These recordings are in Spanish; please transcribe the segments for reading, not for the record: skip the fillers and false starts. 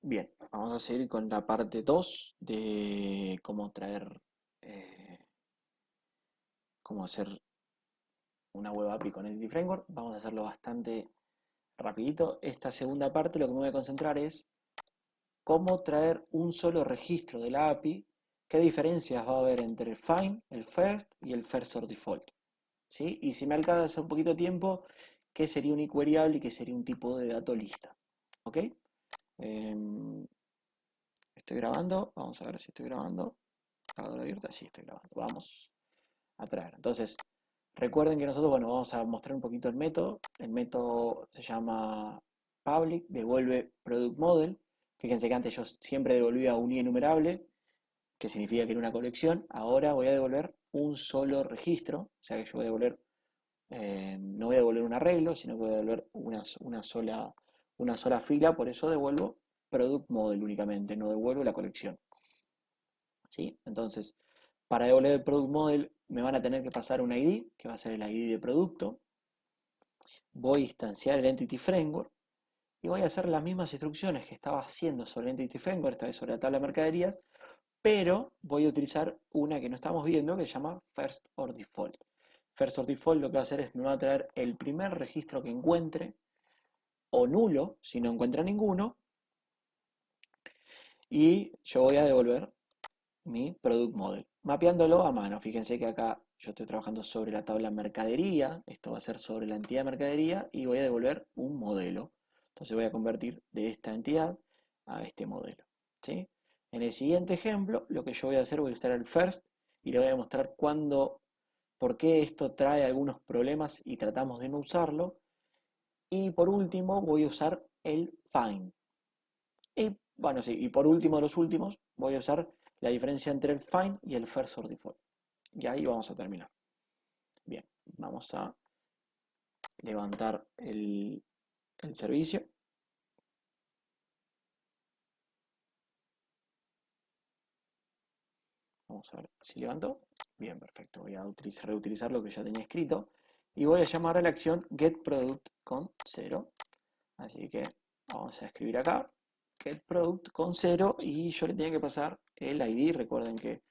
Bien, vamos a seguir con la parte 2 de cómo traer, eh, cómo hacer una web API con Entity Framework. Vamos a hacerlo bastante rapidito. Esta segunda parte lo que me voy a concentrar es cómo traer un solo registro de la API, qué diferencias va a haber entre el find, el first y el first or default. ¿Sí? Y si me alcanza un poquito de tiempo, qué sería un inqueryable y qué sería un tipo de dato lista. ¿Ok? Em, Estoy grabando, vamos a ver si estoy grabando. Grabadora abierta, sí estoy grabando. Vamos a traer. Entonces, recuerden que nosotros, bueno, vamos a mostrar un poquito el método. El método se llama public, devuelve product model. Fíjense que antes yo siempre devolvía un enumerable, que significa que era una colección. Ahora voy a devolver un solo registro, o sea que yo voy a devolver, no voy a devolver un arreglo, sino que voy a devolver una sola fila, por eso devuelvo product model únicamente, no devuelvo la colección. ¿Sí? Entonces, para devolver el product model me van a tener que pasar un ID, que va a ser el ID de producto. Voy a instanciar el Entity Framework y voy a hacer las mismas instrucciones que estaba haciendo sobre el Entity Framework, esta vez sobre la tabla de mercaderías, pero voy a utilizar una que no estamos viendo que se llama First or Default. First or Default lo que va a hacer es me va a traer el primer registro que encuentre, o nulo si no encuentra ninguno, y yo voy a devolver mi product model, mapeándolo a mano. Fíjense que acá yo estoy trabajando sobre la tabla mercadería, esto va a ser sobre la entidad mercadería y voy a devolver un modelo. Entonces voy a convertir de esta entidad a este modelo. ¿Sí? En el siguiente ejemplo, lo que yo voy a hacer, voy a usar el first y le voy a mostrar por qué esto trae algunos problemas y tratamos de no usarlo. Y por último, voy a usar el find. Y bueno, sí, y por último de los últimos, voy a usar la diferencia entre el find y el first or default. Y ahí vamos a terminar. Bien, vamos a levantar el servicio. Vamos a ver si levantó. Bien, perfecto. Voy a reutilizar lo que ya tenía escrito. Y voy a llamar a la acción getProduct con 0. Así que vamos a escribir acá getProduct con 0 y yo le tenía que pasar el ID. Recuerden que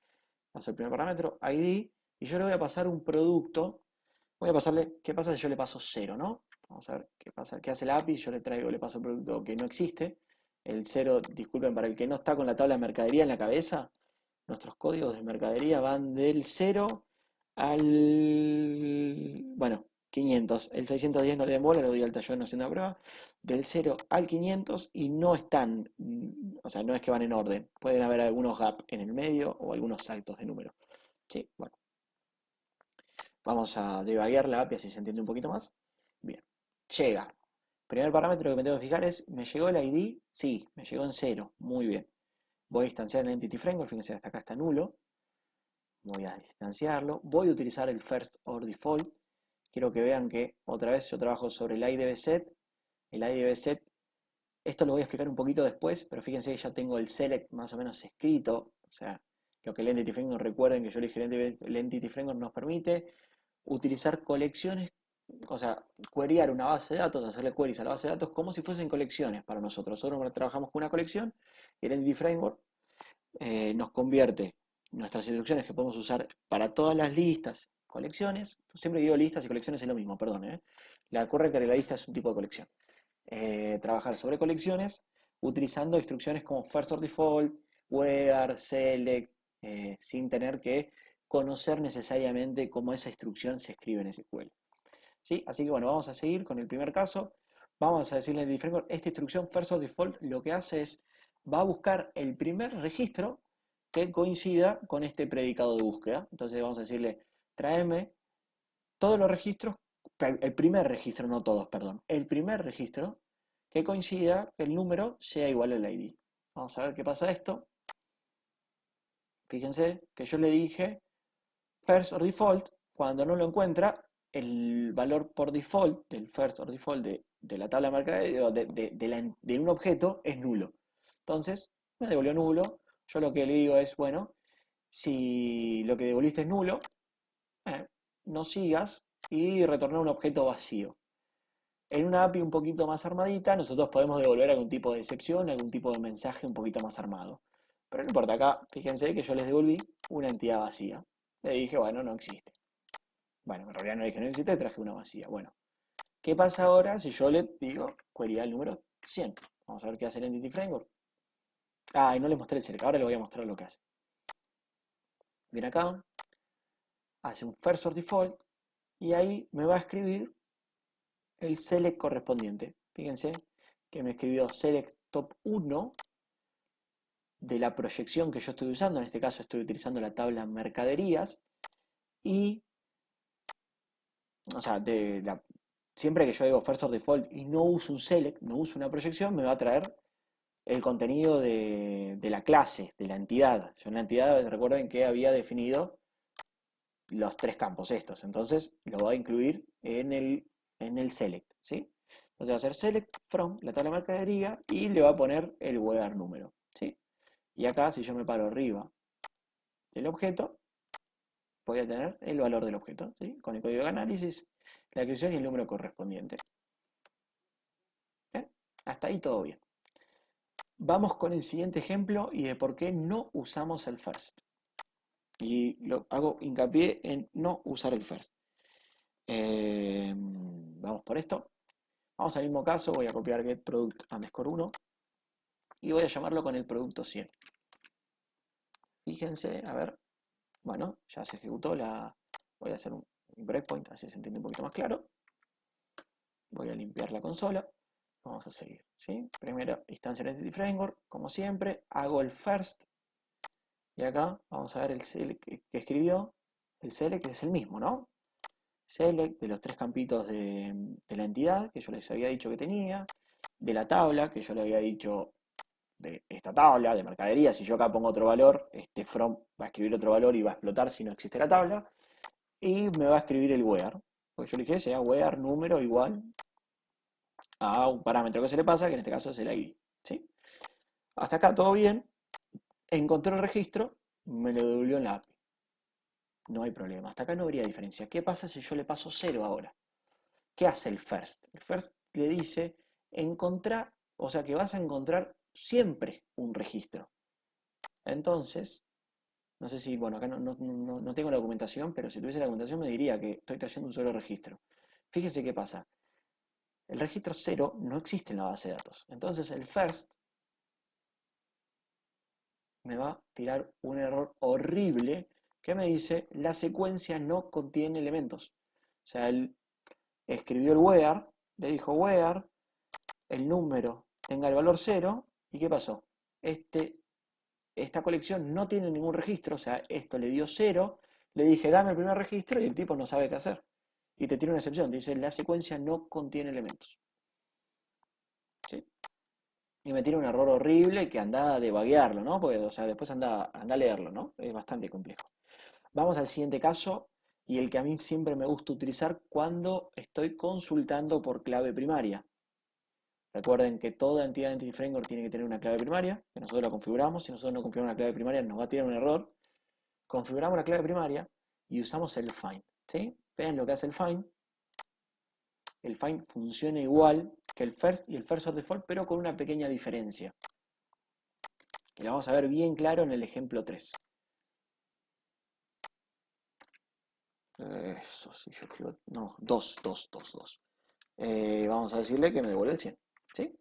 paso el primer parámetro, ID, y yo le voy a pasar un producto. Voy a pasarle, ¿qué pasa si yo le paso 0, no? Vamos a ver qué pasa, qué hace la API, yo le paso un producto que no existe. El 0, disculpen, para el que no está con la tabla de mercadería en la cabeza, nuestros códigos de mercadería van del 0 bueno, 500. El 610 no le den bola, lo doy alta yo no haciendo una prueba. Del 0 al 500 y no están, o sea, no es que van en orden. Pueden haber algunos gaps en el medio o algunos saltos de número. Sí, bueno. Vamos a debaguear la API así se entiende un poquito más. Bien, llega. Primer parámetro que me tengo que fijar es, ¿me llegó el ID? Sí, me llegó en 0. Muy bien. Voy a instanciar el Entity Framework, fíjense, hasta acá está nulo. Voy a instanciarlo. Voy a utilizar el First or Default. Quiero que vean que otra vez yo trabajo sobre el IDB set. El IDB set, esto lo voy a explicar un poquito después, pero fíjense que ya tengo el select más o menos escrito. O sea, lo que el Entity Framework, recuerden que yo le dije el Entity Framework nos permite utilizar colecciones, o sea, queryar una base de datos, hacerle queries a la base de datos como si fuesen colecciones para nosotros. Nosotros trabajamos con una colección y el Entity Framework nos convierte nuestras instrucciones que podemos usar para todas las listas, colecciones. Siempre digo listas y colecciones es lo mismo, perdón. La correcta que la lista es un tipo de colección. Trabajar sobre colecciones utilizando instrucciones como first or default, where, select, sin tener que conocer necesariamente cómo esa instrucción se escribe en SQL. ¿Sí? Así que bueno, vamos a seguir con el primer caso. Vamos a decirle en framework, esta instrucción first or default lo que hace es, va a buscar el primer registro que coincida con este predicado de búsqueda. Entonces vamos a decirle, tráeme todos los registros, el primer registro, no todos, perdón, el primer registro que coincida que el número sea igual al ID. Vamos a ver qué pasa esto. Fíjense que yo le dije first or default, cuando no lo encuentra, el valor por default del first or default de la tabla marcada de un objeto es nulo. Entonces, me devolvió nulo. Yo lo que le digo es, bueno, si lo que devolviste es nulo, no sigas y retornar un objeto vacío. En una API un poquito más armadita, nosotros podemos devolver algún tipo de excepción, algún tipo de mensaje un poquito más armado. Pero no importa, acá fíjense que yo les devolví una entidad vacía. Le dije, bueno, no existe. Bueno, en realidad no dije no existe, traje una vacía. Bueno, ¿qué pasa ahora si yo le digo query al número 100? Vamos a ver qué hace el Entity Framework. Ah, y no les mostré el select, ahora les voy a mostrar lo que hace. Viene acá, hace un first or default, y ahí me va a escribir el select correspondiente. Fíjense que me escribió select top 1 de la proyección que yo estoy usando, en este caso estoy utilizando la tabla mercaderías, y, o sea, siempre que yo digo first or default y no uso un select, no uso una proyección, me va a traer el contenido de la clase, de la entidad. Yo en la entidad, recuerden que había definido los tres campos estos, entonces lo voy a incluir en el select, ¿sí? Entonces va a ser select from la tabla de mercadería y le va a poner el where número, ¿sí? Y acá, si yo me paro arriba del objeto, voy a tener el valor del objeto, ¿sí? Con el código de análisis, la descripción y el número correspondiente. ¿Bien? Hasta ahí todo bien. Vamos con el siguiente ejemplo y de por qué no usamos el first. Y lo hago hincapié en no usar el first. Vamos por esto. Vamos al mismo caso, voy a copiar getProduct underscore 1 y voy a llamarlo con el producto 100. Fíjense, a ver, bueno, ya se ejecutó la... Voy a hacer un breakpoint, así se entiende un poquito más claro. Voy a limpiar la consola. Vamos a seguir, ¿sí? Primero, instancia Entity Framework, como siempre, hago el first. Y acá vamos a ver el select que escribió. El select es el mismo, ¿no? Select de los tres campitos de la entidad que yo les había dicho que tenía, de la tabla que yo le había dicho de esta tabla de mercadería. Si yo acá pongo otro valor, este from va a escribir otro valor y va a explotar si no existe la tabla. Y me va a escribir el where. Porque yo le dije, sea where número igual a un parámetro que se le pasa, que en este caso es el ID. ¿Sí? Hasta acá todo bien. Encontré el registro, me lo devolvió en la API. No hay problema. Hasta acá no habría diferencia. ¿Qué pasa si yo le paso 0 ahora? ¿Qué hace el first? El first le dice, encontrar, o sea que vas a encontrar siempre un registro. Entonces, no sé si, bueno, acá no tengo la documentación, pero si tuviese la documentación me diría que estoy trayendo un solo registro. Fíjese qué pasa. El registro 0 no existe en la base de datos. Entonces el first me va a tirar un error horrible que me dice la secuencia no contiene elementos. O sea, él escribió el where, le dijo where, el número tenga el valor 0, ¿y qué pasó? Esta colección no tiene ningún registro, o sea, esto le dio 0, le dije dame el primer registro y el tipo no sabe qué hacer. Y te tira una excepción, te dice la secuencia no contiene elementos. ¿Sí? Y me tira un error horrible que anda a debuguearlo, ¿no? Porque, o sea, después anda a leerlo, ¿no? Es bastante complejo. Vamos al siguiente caso y el que a mí siempre me gusta utilizar cuando estoy consultando por clave primaria. Recuerden que toda entidad de Entity Framework tiene que tener una clave primaria, que nosotros la configuramos. Si nosotros no configuramos una clave primaria, nos va a tirar un error. Configuramos la clave primaria y usamos el find. ¿Sí? Vean lo que hace el find. El find funciona igual que el first y el first of default, pero con una pequeña diferencia, que la vamos a ver bien claro en el ejemplo 3. Eso, si yo escribo... No, 2, 2, 2, 2. Vamos a decirle que me devuelve el 100. ¿Sí?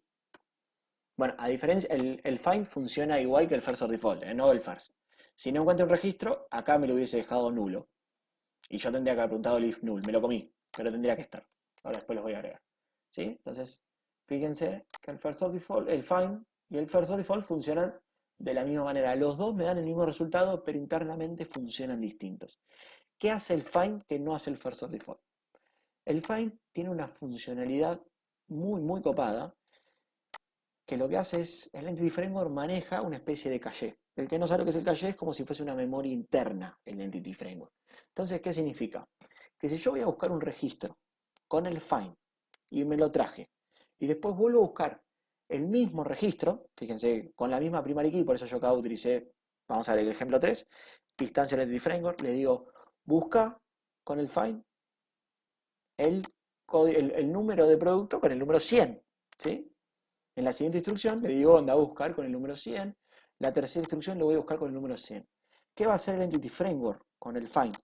Bueno, a diferencia, el find funciona igual que el first or default, no el first. Si no encuentro un registro, acá me lo hubiese dejado nulo. Y yo tendría que haber preguntado el if null, me lo comí, pero tendría que estar. Ahora después los voy a agregar. ¿Sí? Entonces, fíjense que el first or default, el find y el first or default funcionan de la misma manera. Los dos me dan el mismo resultado, pero internamente funcionan distintos. ¿Qué hace el find que no hace el first or default? El find tiene una funcionalidad muy copada, que lo que hace es, el Entity Framework maneja una especie de caché. El que no sabe lo que es el caché es como si fuese una memoria interna el Entity Framework. Entonces, ¿qué significa? Que si yo voy a buscar un registro con el find y me lo traje, y después vuelvo a buscar el mismo registro, fíjense, con la misma primary key, por eso yo acá utilicé, vamos a ver el ejemplo 3, instancia Entity Framework, le digo, busca con el find el el número de producto con el número 100, ¿sí? En la siguiente instrucción le digo anda a buscar con el número 100. La tercera instrucción lo voy a buscar con el número 100. ¿Qué va a hacer el Entity Framework con el find?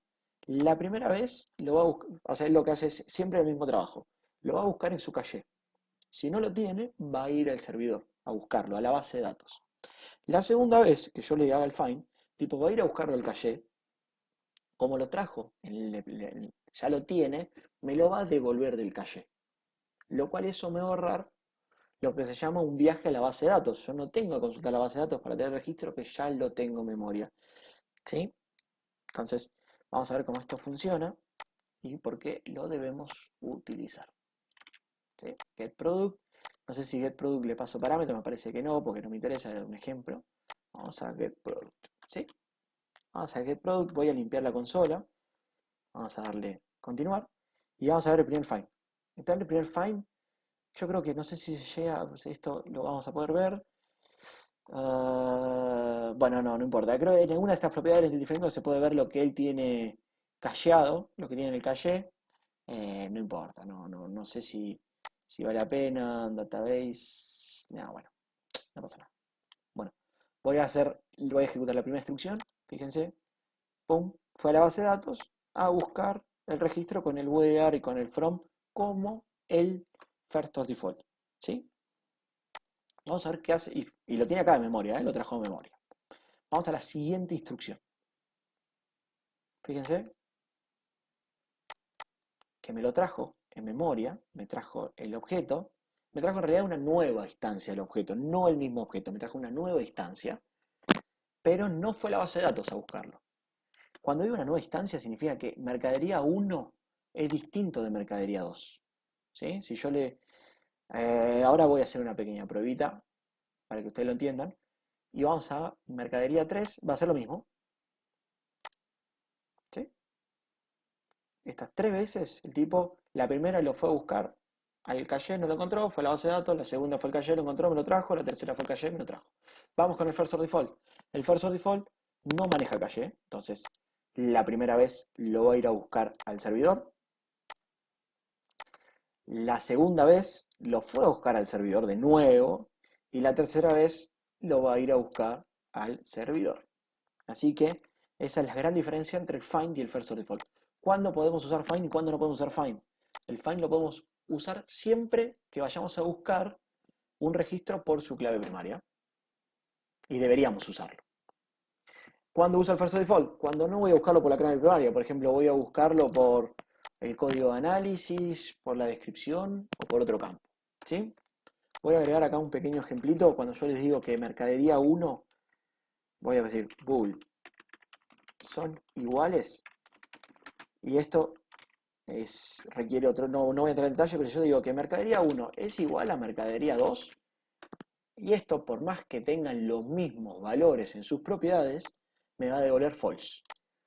La primera vez lo va a buscar, o sea, lo que hace es siempre el mismo trabajo. Lo va a buscar en su caché. Si no lo tiene, va a ir al servidor a buscarlo, a la base de datos. La segunda vez que yo le haga el find, tipo va a ir a buscarlo al caché, como lo trajo, ya lo tiene, me lo va a devolver del caché. Lo cual eso me va a ahorrar lo que se llama un viaje a la base de datos. Yo no tengo que consultar la base de datos para tener registro que ya lo tengo en memoria. ¿Sí? Entonces, vamos a ver cómo esto funciona y por qué lo debemos utilizar. ¿Sí? GetProduct. No sé si GetProduct le paso parámetro, me parece que no, porque no me interesa, era un ejemplo. Vamos a GetProduct. ¿Sí? Vamos a GetProduct, voy a limpiar la consola. Vamos a darle continuar. Y vamos a ver el primer find. Entonces, el primer find, yo creo que no sé si llega, pues esto lo vamos a poder ver. Bueno, no importa. Creo que en alguna de estas propiedades del diferente se puede ver lo que él tiene cacheado, lo que tiene en el caché. No importa, no sé si vale la pena, database. No, bueno, no pasa nada. Bueno, voy a ejecutar la primera instrucción. Fíjense, pum, fue a la base de datos a buscar el registro con el where y con el from como el first of default. ¿Sí? Vamos a ver qué hace. Y lo tiene acá de memoria, lo trajo de memoria. Vamos a la siguiente instrucción. Fíjense que me lo trajo en memoria, me trajo el objeto, me trajo en realidad una nueva instancia del objeto, no el mismo objeto, me trajo una nueva instancia, pero no fue a la base de datos a buscarlo. Cuando digo una nueva instancia significa que mercadería 1 es distinto de mercadería 2. ¿Sí? Si yo le... ahora voy a hacer una pequeña pruebita para que ustedes lo entiendan. Y vamos a mercadería 3, va a ser lo mismo. ¿Sí? Estas tres veces el tipo, la primera lo fue a buscar al caché, no lo encontró, fue a la base de datos, la segunda fue al caché, lo encontró, me lo trajo, la tercera fue al caché, me lo trajo. Vamos con el first or default. El first or default no maneja caché, entonces la primera vez lo va a ir a buscar al servidor. La segunda vez lo fue a buscar al servidor de nuevo. Y la tercera vez lo va a ir a buscar al servidor. Así que esa es la gran diferencia entre el find y el first or default. ¿Cuándo podemos usar find y cuándo no podemos usar find? El find lo podemos usar siempre que vayamos a buscar un registro por su clave primaria. Y deberíamos usarlo. ¿Cuándo usa el first or default? Cuando no voy a buscarlo por la clave primaria. Por ejemplo, voy a buscarlo por el código de análisis, por la descripción o por otro campo. ¿Sí? Voy a agregar acá un pequeño ejemplito. Cuando yo les digo que mercadería 1, voy a decir bool son iguales. Y esto requiere otro, no voy a entrar en detalle, pero yo digo que mercadería 1 es igual a mercadería 2. Y esto, por más que tengan los mismos valores en sus propiedades, me va a devolver false.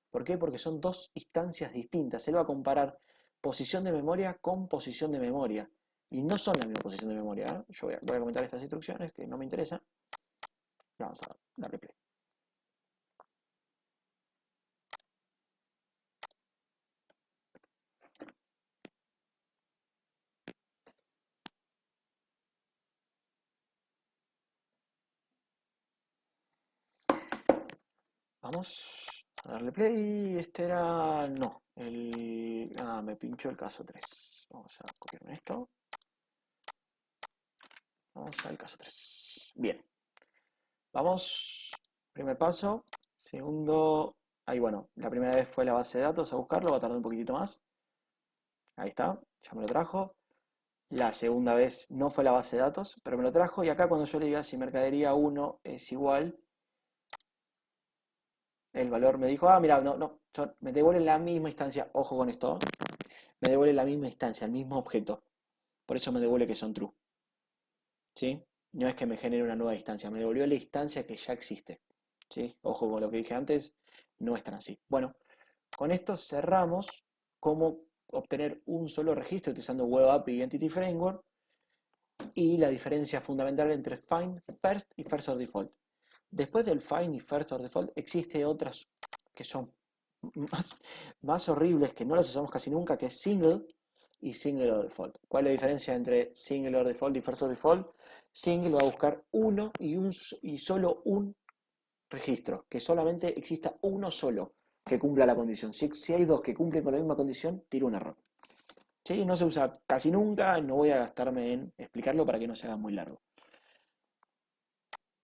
¿Por qué? Porque son dos instancias distintas. Él va a comparar posición de memoria con posición de memoria. Y no son la misma posición de memoria. Yo voy a comentar estas instrucciones que no me interesan. Vamos a darle play. Vamos a darle play. Este era... No. Me pinchó el caso 3. Vamos a copiarme esto. Vamos al caso 3. Bien. Vamos. Primer paso. Segundo. Ahí bueno. La primera vez fue la base de datos a buscarlo. Va a tardar un poquitito más. Ahí está. Ya me lo trajo. La segunda vez no fue la base de datos, pero me lo trajo. Y acá cuando yo le diga si mercadería 1 es igual, el valor me dijo, mira, no, me devuelve la misma instancia. Ojo con esto. Me devuelve la misma instancia, el mismo objeto. Por eso me devuelve que son true. ¿Sí? No es que me genere una nueva instancia, me devolvió la instancia que ya existe. ¿Sí? Ojo con lo que dije antes, no es tan así. Bueno, con esto cerramos cómo obtener un solo registro utilizando Web API y Entity Framework y la diferencia fundamental entre find, first y first or default. Después del find y first or default existe otras que son más horribles, que no las usamos casi nunca, que es single y single or default. ¿Cuál es la diferencia entre single or default y first or default? Single va a buscar uno y solo un registro, que solamente exista uno solo que cumpla la condición. Si hay dos que cumplen con la misma condición, tiro un error. ¿Sí? No se usa casi nunca, no voy a gastarme en explicarlo para que no se haga muy largo.